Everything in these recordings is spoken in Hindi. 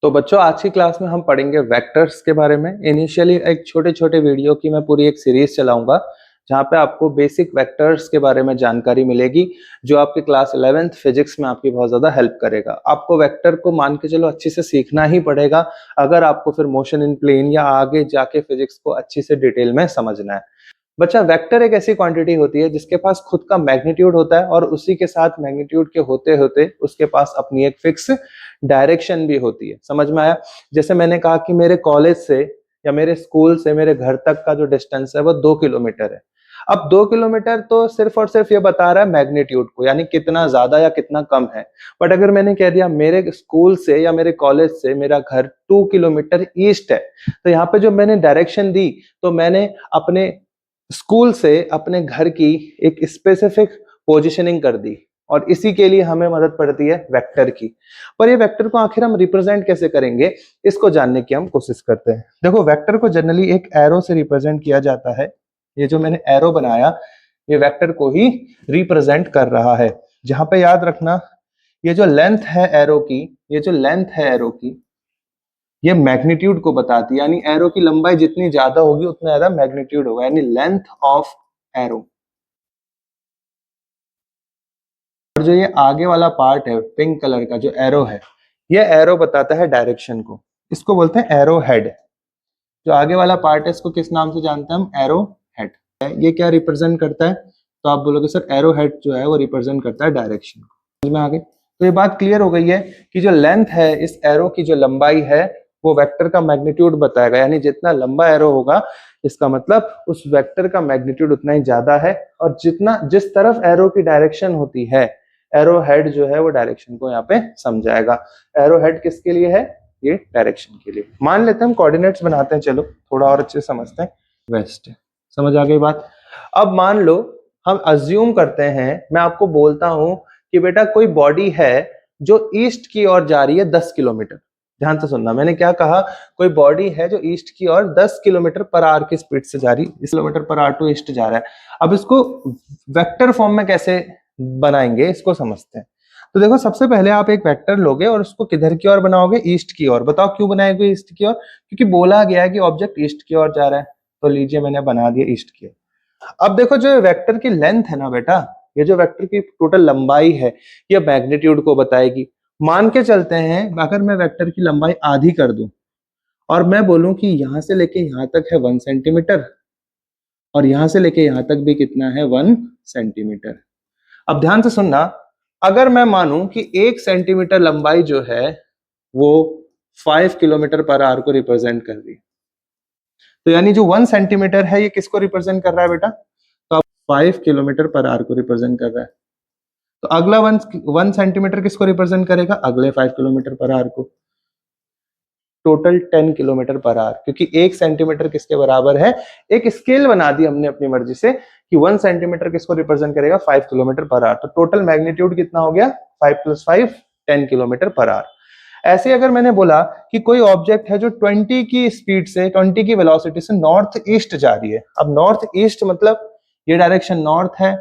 तो बच्चों आज की क्लास में हम पढ़ेंगे वेक्टर्स के बारे में। इनिशियली एक छोटे-छोटे वीडियो की मैं पूरी एक सीरीज चलाऊँगा, जहाँ पे आपको बेसिक वेक्टर्स के बारे में जानकारी मिलेगी, जो आपकी क्लास 11th फिजिक्स में आपकी बहुत ज़्यादा हेल्प करेगा। आपको वेक्टर को मान के चलो अच्छे से सीखना ही पड़ेगा, अगर आपको फिर मोशन इन प्लेन या आगे जाके फिजिक्स को अच्छी से डिटेल में समझना है। बच्चा वेक्टर एक ऐसी क्वांटिटी होती है जिसके पास खुद का मैग्नीट्यूड होता है और उसी के साथ मैग्नीट्यूड के होते-होते उसके पास अपनी एक फिक्स डायरेक्शन भी होती है। समझ में आया? जैसे मैंने कहा कि मेरे कॉलेज से या मेरे स्कूल से मेरे घर तक का जो डिस्टेंस है वो 2 किलोमीटर है। अब 2 किलोमीटर तो सिर्फ और सिर्फ ये बता रहा है मैग्नीट्यूड को, यानी कितना ज़्यादा या कितना कम है। बट अगर मैंने कह दिया मेरे स्कूल से या मेरे कॉलेज से मेरा घर 2 किलोमीटर ईस्ट है, तो यहाँ पे जो मैंने डायरेक्शन दी, तो मैंने अपने स्कूल से अपने घर की एक स्पेसिफिक पोजीशनिंग कर दी और इसी के लिए हमें मदद पड़ती है वेक्टर की। पर ये वेक्टर को आखिर हम रिप्रेजेंट कैसे करेंगे, इसको जानने की हम कोशिश करते हैं। देखो वेक्टर को जनरली एक एरो से रिप्रेजेंट किया जाता है। ये जो मैंने एरो बनाया, ये वेक्टर को ही रिप्रेजेंट कर रहा है। जहां पे याद रखना, ये जो लेंथ है एरो की, ये जो लेंथ है एरो की, ये मैग्नीट्यूड को बताती है, यानी एरो की लंबाई जितनी ज्यादा होगी उतना ज्यादा मैग्नीट्यूड होगा, यानी लेंथ ऑफ एरो। और जो ये आगे वाला पार्ट है पिंक कलर का जो एरो है, ये एरो बताता है डायरेक्शन को, इसको बोलते हैं एरो हेड। जो आगे वाला पार्ट है इसको किस नाम से जानते हैं हम? Arrow head. ये क्या रिप्रेजेंट करता है? तो आप बोलोगे सर एरो हेड जो है वो रिप्रेजेंट करता है डायरेक्शन को। समझ में आ गई? तो ये बात क्लियर हो गई है कि जो लेंथ है इस एरो की, जो लंबाई है, वो वेक्टर का मैग्नीट्यूड बताएगा, यानी जितना लंबा एरो होगा इसका मतलब उस वेक्टर का मैग्नीट्यूड उतना ही ज्यादा है। और जितना जिस तरफ एरो की डायरेक्शन होती है, एरो हेड जो है वो डायरेक्शन को यहाँ पे समझाएगा। एरो हेड किसके लिए है? ये डायरेक्शन के लिए। मान लेते हैं हम कोऑर्डिनेट्स बनाते हैं, चलो थोड़ा और अच्छे से समझते हैं। वेस्ट, समझ आ गई बात? अब मान लो हम अज्यूम करते हैं, मैं आपको बोलता हूं कि बेटा कोई बॉडी है जो ईस्ट की ओर जा रही है 10 किलोमीटर। ध्यान से सुनना, मैंने क्या कहा? कोई बॉडी है जो ईस्ट की ओर 10 किलोमीटर पर आवर की स्पीड से जा रही है, kilometre per hour to east जा रहा है। अब इसको वेक्टर फॉर्म में कैसे बनाएंगे, इसको समझते हैं। तो देखो सबसे पहले आप एक वेक्टर लोगे और उसको किधर की ओर बनाओगे? ईस्ट की ओर। बताओ क्यों बनाएंगे ईस्ट की ओर? क्योंकि बोला गया है कि ऑब्जेक्ट ईस्ट की ओर जा रहा है, तो लीजिए मैंने बना दिया ईस्ट की ओर। अब देखो जो वेक्टर की लेंथ है ना बेटा, ये जो वेक्टर की टोटल लंबाई है, ये मैग्नीट्यूड को बताएगी। मान के चलते हैं अगर मैं वेक्टर की लंबाई आधी कर दूं और मैं बोलूं कि यहां से लेके यहां तक है 1 सेंटीमीटर और यहां से लेके यहां तक भी कितना है? 1 सेंटीमीटर। अब ध्यान से सुनना, अगर मैं मानूं कि 1 सेंटीमीटर लंबाई जो है वो 5 किलोमीटर पर आवर को रिप्रेजेंट कर रही है, तो यानी जो 1 सेंटीमीटर है ये किसको रिप्रेजेंट कर रहा है बेटा? तो अब 5 किलोमीटर पर आवर को रिप्रेजेंट कर रहा है। तो अगला 1 सेंटीमीटर किसको रिप्रेजेंट करेगा? अगले 5 किलोमीटर पर आवर को। टोटल 10 किलोमीटर पर आवर, क्योंकि 1 सेंटीमीटर किसके बराबर है? एक स्केल बना दी हमने अपनी मर्जी से कि 1 सेंटीमीटर किसको रिप्रेजेंट करेगा? 5 किलोमीटर पर आवर। तो टोटल मैग्नीट्यूड कितना हो गया? 5 + 5 10 किलोमीटर पर आवर। ऐसे अगर मैंने बोला कि कोई ऑब्जेक्ट है जो 20 की स्पीड से, 20 की वेलोसिटी से नॉर्थ ईस्ट जा रही है। अब नॉर्थ ईस्ट मतलब ये डायरेक्शन नॉर्थ है,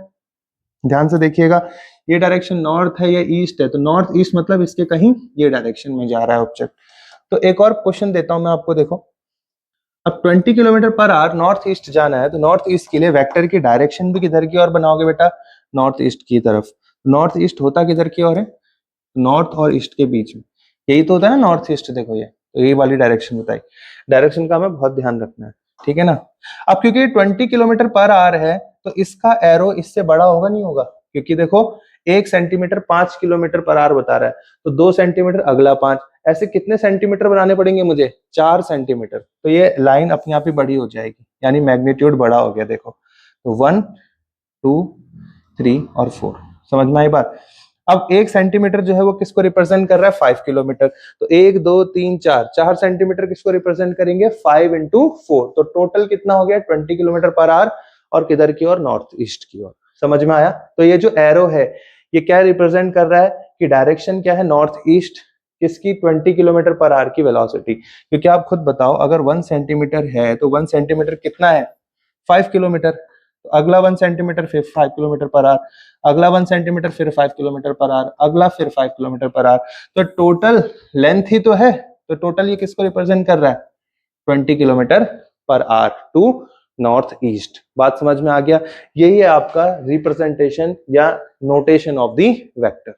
ध्यान से देखिएगा, ये डायरेक्शन नॉर्थ है, ये ईस्ट है, तो नॉर्थ ईस्ट मतलब इसके कहीं ये डायरेक्शन में जा रहा है ऑब्जेक्ट। तो एक और क्वेश्चन देता हूं मैं आपको, देखो अब 20 kilometre per hour north east जाना है, तो नॉर्थ ईस्ट के लिए वेक्टर की डायरेक्शन भी किधर की ओर बनाओगे बेटा? नॉर्थ ईस्ट की तरफ। नॉर्थ ईस्ट होता किधर की ओर है? नॉर्थ और ईस्ट के बीच में, यही तो होता है ना नॉर्थ ईस्ट। देखो ये तो यही वाली डायरेक्शन बताई, डायरेक्शन का हमें बहुत ध्यान रखना है, ठीक है ना? अब क्योंकि 20 किलोमीटर पर आवर है तो इसका एरो इससे बड़ा होगा नहीं होगा? क्योंकि देखो 1 सेंटीमीटर 5 किलोमीटर पर आवर बता रहा है, तो 2 सेंटीमीटर अगला 5, ऐसे कितने सेंटीमीटर बनाने पड़ेंगे मुझे? 4 सेंटीमीटर। तो ये लाइन अपने आप ही बड़ी हो जाएगी, यानी मैग्नीट्यूड बड़ा हो गया। देखो तो 1 2 3 और 4, समझ में आई बात? अब 1 सेंटीमीटर जो है वो किसको रिप्रेजेंट कर रहा है? 5 किलोमीटर। तो 1 2 3 4, 4 सेंटीमीटर किसको रिप्रेजेंट करेंगे? 5 × 4। तो टोटल कितना हो गया? 20 किलोमीटर पर आवर, और किधर की ओर? नॉर्थ ईस्ट की ओर। समझ में आया? तो ये जो एरो है ये क्या रिप्रेजेंट कर रहा है कि डायरेक्शन क्या है? North east. किसकी? 20 किलोमीटर पर आवर की वेलोसिटी। क्योंकि आप खुद बताओ, अगर 1 सेंटीमीटर है तो 1 सेंटीमीटर कितना है? 5 किलोमीटर। तो अगला 1 सेंटीमीटर फिर 5 किलोमीटर पर आवर, अगला 1 सेंटीमीटर फिर 5 किलोमीटर पर आवर, अगला फिर 5 किलोमीटर पर आवर। तो टोटल लेंथ ही तो है तो टोटल ये किसको रिप्रेजेंट कर रहा है? 20 kilometre per hour to north east. बात समझ में आ गया? यही है आपका रिप्रेजेंटेशन या नोटेशन ऑफ द वेक्टर।